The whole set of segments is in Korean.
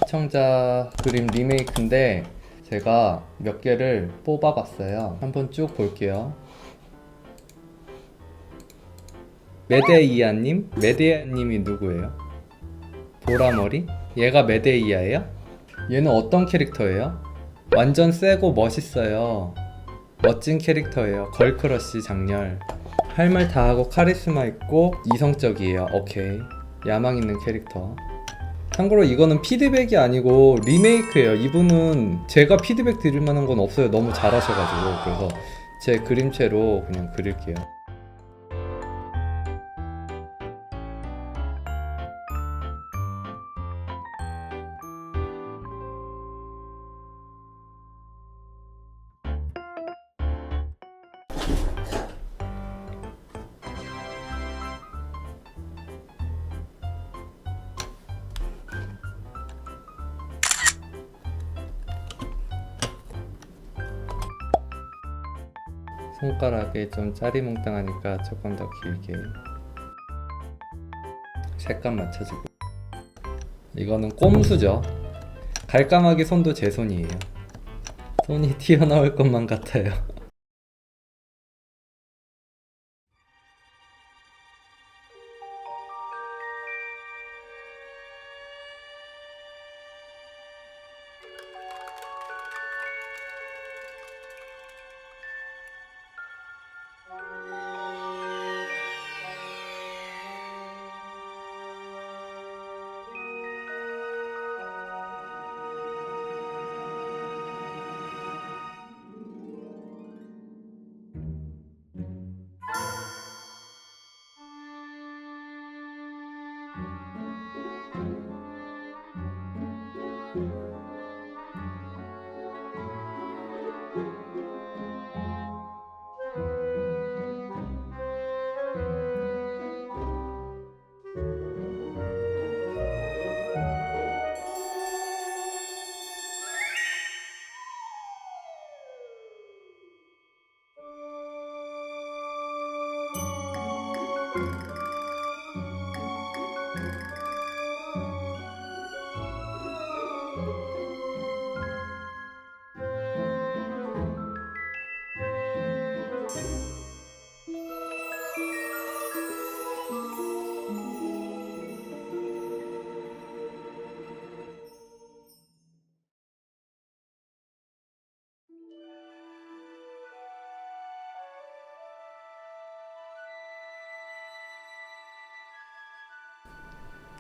시청자 그림 리메이크인데 제가 몇 개를 뽑아봤어요. 한번 쭉 볼게요. 메데이아님? 메데이아님이 누구예요? 보라머리? 얘가 메데이아예요? 얘는 어떤 캐릭터예요? 완전 세고 멋있어요. 멋진 캐릭터예요. 걸크러쉬 장렬. 할 말 다 하고 카리스마 있고 이성적이에요. 오케이. 야망 있는 캐릭터. 참고로 이거는 피드백이 아니고 리메이크예요. 이분은 제가 피드백 드릴 만한 건 없어요. 너무 잘하셔가지고. 그래서 제 그림체로 그냥 그릴게요. 손가락이 좀 짜리몽땅하니까 조금 더 길게 색감 맞춰주고. 이거는 꼼수죠. 갈까마귀 손도 제 손이에요. 손이 튀어나올 것만 같아요.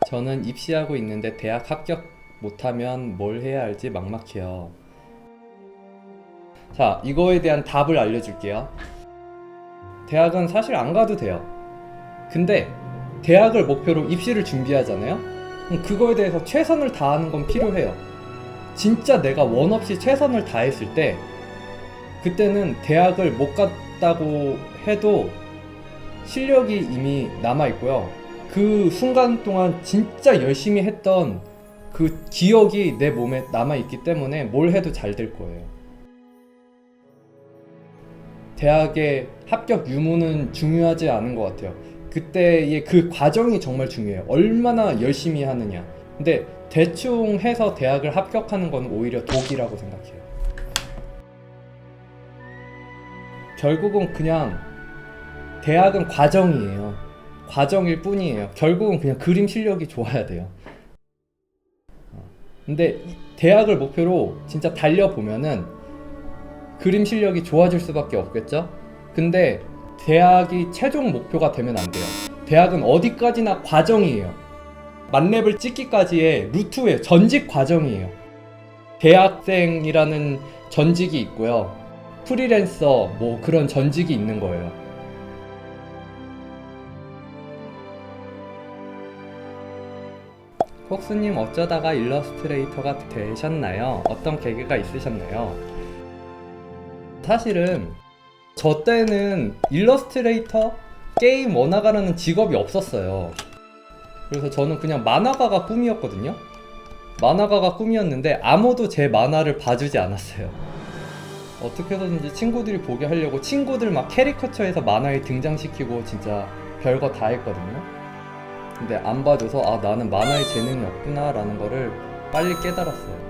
저는 입시하고 있는데 대학 합격 못하면 뭘 해야 할지 막막해요. 자, 이거에 대한 답을 알려줄게요. 대학은 사실 안 가도 돼요. 근데 대학을 목표로 입시를 준비하잖아요? 그럼 그거에 대해서 최선을 다하는 건 필요해요. 진짜 내가 원 없이 최선을 다했을 때 그때는 대학을 못 갔다고 해도 실력이 이미 남아있고요. 그 순간 동안 진짜 열심히 했던 그 기억이 내 몸에 남아있기 때문에 뭘 해도 잘 될 거예요. 대학의 합격 유무는 중요하지 않은 것 같아요. 그때의 그 과정이 정말 중요해요. 얼마나 열심히 하느냐. 근데 대충 해서 대학을 합격하는 건 오히려 독이라고 생각해요. 결국은 그냥 대학은 과정이에요. 과정일 뿐이에요. 결국은 그냥 그림 실력이 좋아야 돼요. 근데 대학을 목표로 진짜 달려보면은 그림 실력이 좋아질 수밖에 없겠죠? 근데 대학이 최종 목표가 되면 안 돼요. 대학은 어디까지나 과정이에요. 만렙을 찍기까지의 루트예요. 전직 과정이에요. 대학생이라는 전직이 있고요. 프리랜서 뭐 그런 전직이 있는 거예요. 폭스님 어쩌다가 일러스트레이터가 되셨나요? 어떤 계기가 있으셨나요? 사실은 저 때는 일러스트레이터, 게임 원화가라는 직업이 없었어요. 그래서 저는 그냥 만화가가 꿈이었거든요. 만화가가 꿈이었는데 아무도 제 만화를 봐주지 않았어요. 어떻게 해서든지 친구들이 보게 하려고 친구들 막 캐리커처에서 만화에 등장시키고 진짜 별거 다 했거든요. 근데 안 봐줘서 아 나는 만화에 재능이 없구나 라는 거를 빨리 깨달았어요.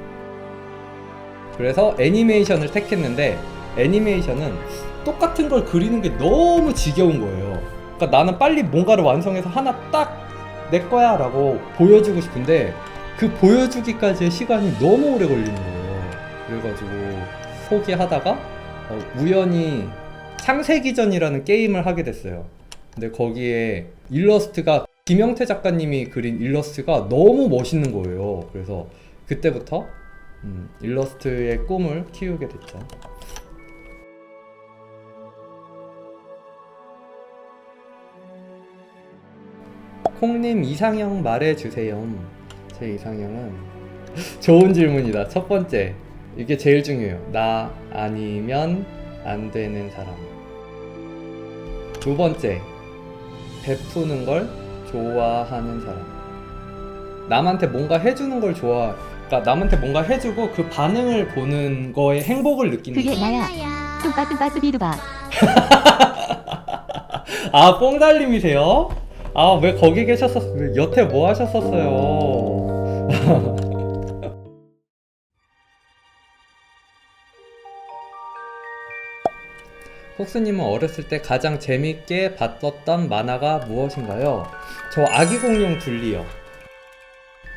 그래서 애니메이션을 택했는데 애니메이션은 똑같은 걸 그리는 게 너무 지겨운 거예요. 그러니까 나는 빨리 뭔가를 완성해서 하나 딱 내 거야 라고 보여주고 싶은데 그 보여주기까지의 시간이 너무 오래 걸리는 거예요. 그래가지고 포기하다가 우연히 창세기전이라는 게임을 하게 됐어요. 근데 거기에 일러스트가 김영태 작가님이 그린 일러스트가 너무 멋있는 거예요. 그래서 그때부터 일러스트의 꿈을 키우게 됐죠. 콩님 이상형 말해주세요. 제 이상형은 좋은 질문이다. 첫 번째, 이게 제일 중요해요. 나 아니면 안 되는 사람. 두 번째, 베푸는 걸 좋아하는 사람. 남한테 뭔가 해주는 걸 그러니까 남한테 뭔가 해주고 그 반응을 보는 거에 행복을 느끼는 그게 사람. 나야. 뚱바뚱바 뚜비두바. 아, 뽕달님이세요? 아, 왜 거기 계셨었어요? 왜 여태 뭐 하셨었어요? 폭스님은 어렸을 때 가장 재밌게 봤었던 만화가 무엇인가요? 저 아기공룡 둘리요.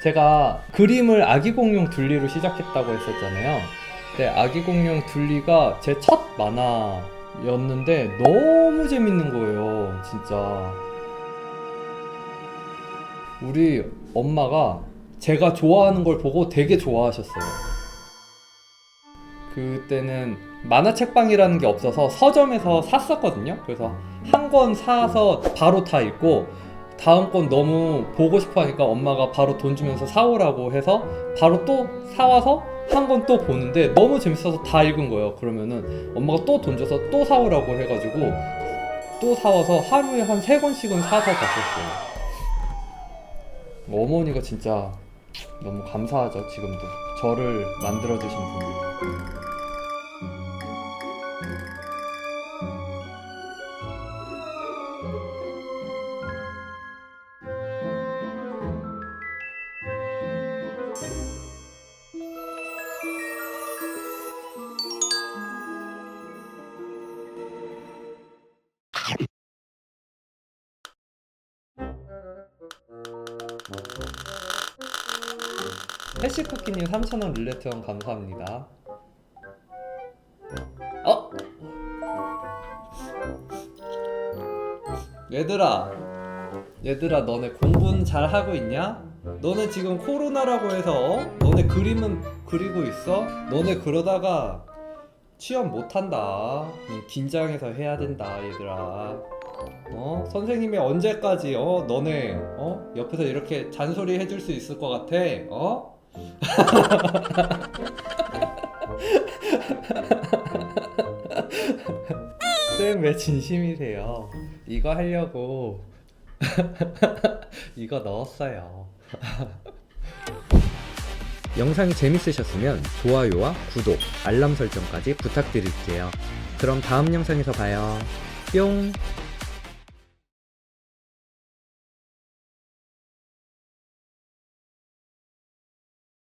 제가 그림을 아기공룡 둘리로 시작했다고 했었잖아요. 근데 아기공룡 둘리가 제 첫 만화였는데 너무 재밌는 거예요, 진짜. 우리 엄마가 제가 좋아하는 걸 보고 되게 좋아하셨어요. 그때는 만화책방이라는 게 없어서 서점에서 샀었거든요. 그래서 한 권 사서 바로 다 읽고 다음 권 너무 보고 싶어 하니까 엄마가 바로 돈 주면서 사오라고 해서 바로 또 사와서 한 권 또 보는데 너무 재밌어서 다 읽은 거예요. 그러면은 엄마가 또 돈 줘서 또 사오라고 해가지고 또 사와서 하루에 한 3권씩은 사서 봤었어요. 어머니가 진짜 너무 감사하죠. 지금도 저를 만들어주신 분이. 해시쿠키님 3,000원 룰레트원 감사합니다. 얘들아 너네 공부는 잘 하고 있냐? 너네 지금 코로나라고 해서 너네 그림은 그리고 있어? 너네 그러다가 취업 못한다. 긴장해서 해야 된다 얘들아. 선생님이 언제까지 너네 옆에서 이렇게 잔소리 해줄 수 있을 것 같아? 쌤 왜 진심이세요? 이거 하려고 이거 넣었어요. 영상이 재밌으셨으면 좋아요와 구독, 알람 설정까지 부탁드릴게요. 그럼 다음 영상에서 봐요. 뿅!